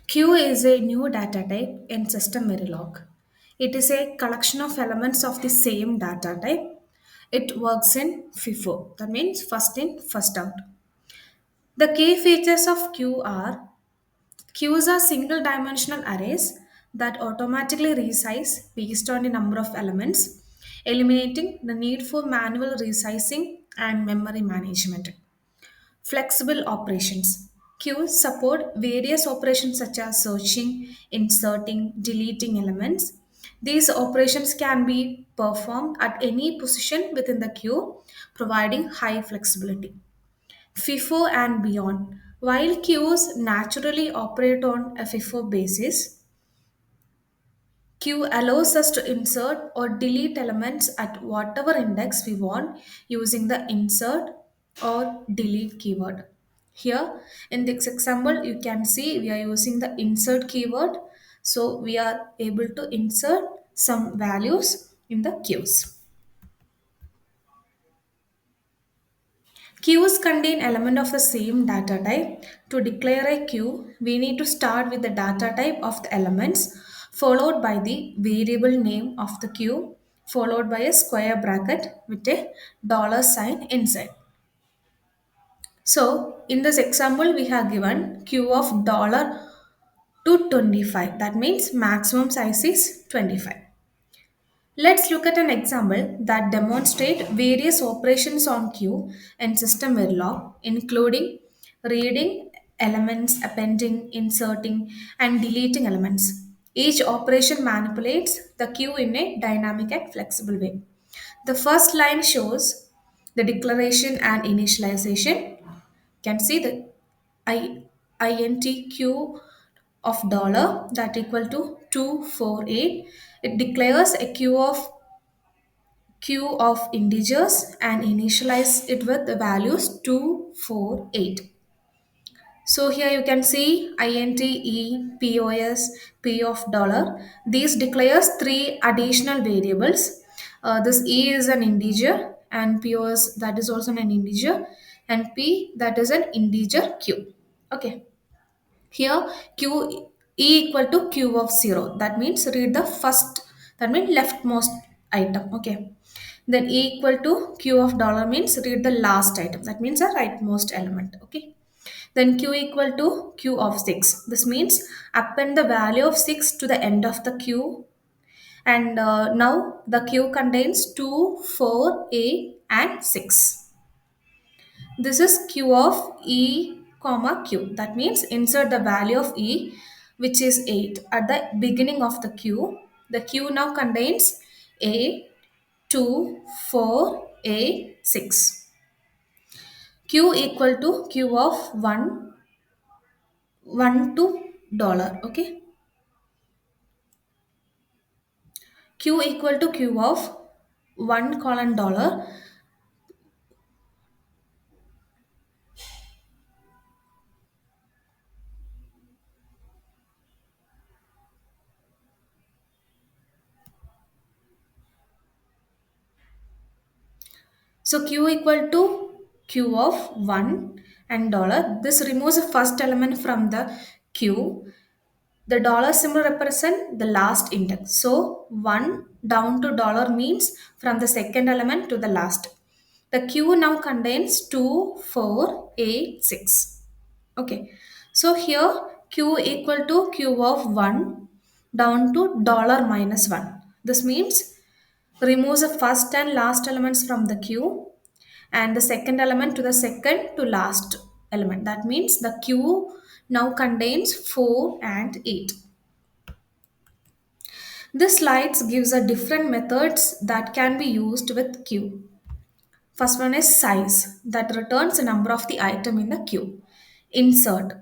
Queue is a new data type in SystemVerilog. It is a collection of elements of the same data type. It works in FIFO, that means first in, first out. The key features of queue are queues are single dimensional arrays that automatically resize based on the number of elements, eliminating the need for manual resizing and memory management. Flexible operations. Queues support various operations such as searching, inserting, deleting elements. These operations can be performed at any position within the queue, providing high flexibility. FIFO and beyond. While queues naturally operate on a FIFO basis, queue allows us to insert or delete elements at whatever index we want using the insert or delete keyword. Here in this example, you can see we are using the insert keyword. So we are able to insert some values in the queues. Queues contain element of the same data type. To declare a queue, we need to start with the data type of the elements, followed by the variable name of the queue, followed by a square bracket with a dollar sign inside. So, in this example, we have given queue of dollar to 25. That means maximum size is 25. Let's look at an example that demonstrate various operations on queue and system Verilog, including reading elements, appending, inserting, and deleting elements. Each operation manipulates the queue in a dynamic and flexible way. The first line shows the declaration and initialization. You can see the I, INTQ of dollar that equal to 248. It declares a queue of integers and initialize it with the values 248. So here you can see int, e, pos, p of dollar. These declares three additional variables. This e is an integer and pos that is also an integer and p that is an integer q. Okay. Here q e equal to q of 0. That means read the first, that means leftmost item. Okay. Then e equal to q of dollar means read the last item. That means the rightmost element. Okay. Then q equal to q of 6. This means append the value of 6 to the end of the queue. And now the queue contains 2, 4, 8 and 6. This is q of e comma q. That means insert the value of e, which is 8 at the beginning of the queue. The queue now contains a 2, 4, 8, 6. Q equal to q of 1 to dollar. Okay. Q equal to q of 1 colon dollar. So q equal to q of 1 and dollar. This removes the first element from the q. The dollar symbol represent the last index. So 1 down to dollar means from the second element to the last. The queue now contains 2, 4, 8, 6. Okay. So here q equal to q of 1 down to dollar minus 1. This means removes the first and last elements from the queue and the second element to the second to last element. That means the queue now contains 4 and 8. This slides gives a different methods that can be used with queue. First one is size that returns the number of the item in the queue. Insert.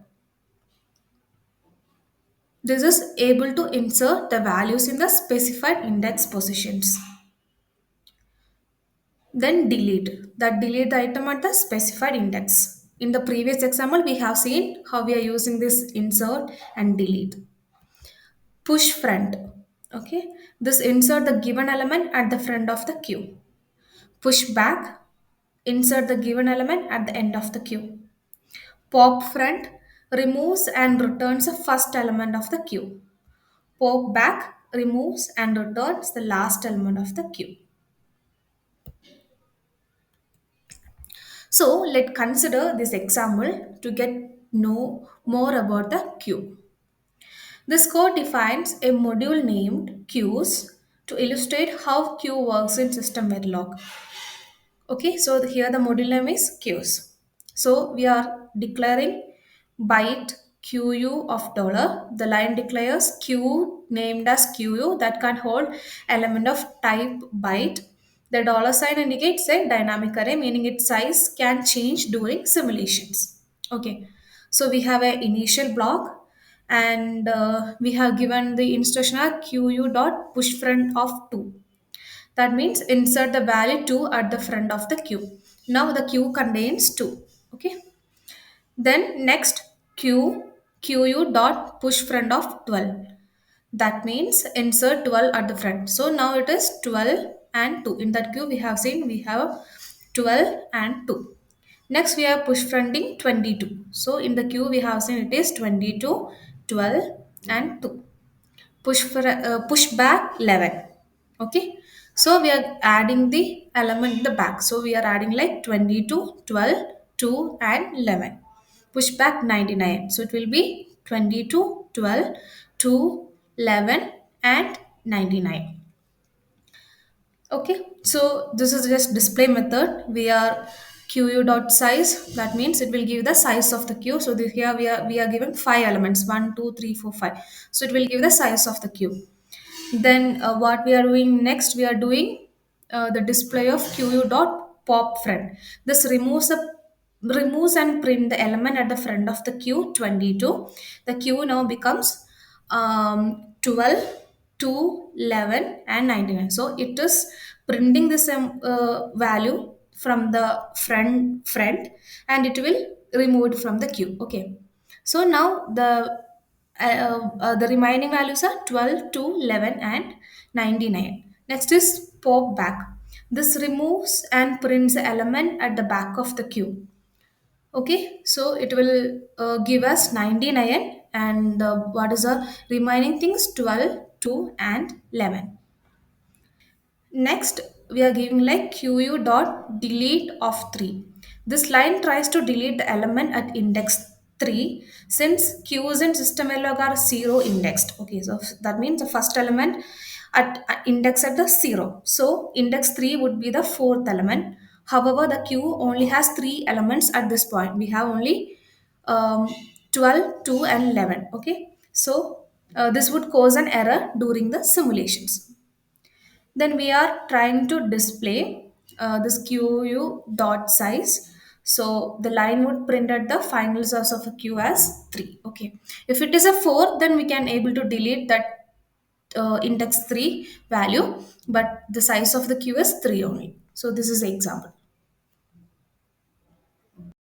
This is able to insert the values in the specified index positions. Then delete. That delete the item at the specified index. In the previous example, we have seen how we are using this insert and delete. Push front. Okay. This insert the given element at the front of the queue. Push back, insert the given element at the end of the queue. Pop front, removes and returns the first element of the queue. Pop back removes and returns the last element of the queue. So let's consider this example to get know more about the queue. This code defines a module named queues to illustrate how queue works in SystemVerilog. Okay, so here the module name is queues. So we are declaring byte QU of dollar. The line declares Q named as QU that can hold element of type byte. The dollar sign indicates a dynamic array, meaning its size can change during simulations. Okay, so we have an initial block and we have given the instruction as QU dot push front of 2. That means insert the value 2 at the front of the queue. Now the queue contains 2. Okay. Then next QU dot push front of 12. That means insert 12 at the front. So now it is 12 and 2. In that queue we have seen we have 12 and 2. Next we have push fronting 22. So in the queue we have seen it is 22, 12 and 2. Push back 11. Okay, so we are adding the element in the back, so we are adding like 22, 12, 2 and 11. Push back 99, so it will be 22, 12, 2, 11 and 99. Okay, so this is just display method. We are QU dot size. That means it will give the size of the queue. So here we are given five elements, one, two, three, four, five. So it will give the size of the queue. Then what we are doing next, we are doing the display of QU dot pop front. This removes and print the element at the front of the queue 22. The queue now becomes 12, 2, 11 and 99. So it is printing this value from the front and it will remove it from the queue. Okay. So now the remaining values are 12, 2, 11 and 99. Next is pop back. This removes and prints the element at the back of the queue. Okay, so it will give us 99 and what is the remaining things 12, 2 and 11. Next, we are giving like QU dot delete of 3. This line tries to delete the element at index 3 since Q's in SystemVerilog are 0 indexed. Okay, so that means the first element at index at the 0. So index 3 would be the fourth element. However, the Q only has 3 elements at this point. We have only um, 12, 2 and 11. Okay, so this would cause an error during the simulations. Then we are trying to display this QU dot size. So the line would print at the final source of a Q as 3. Okay. If it is a 4, then we can able to delete that index 3 value, but the size of the Q is 3 only. So this is the example.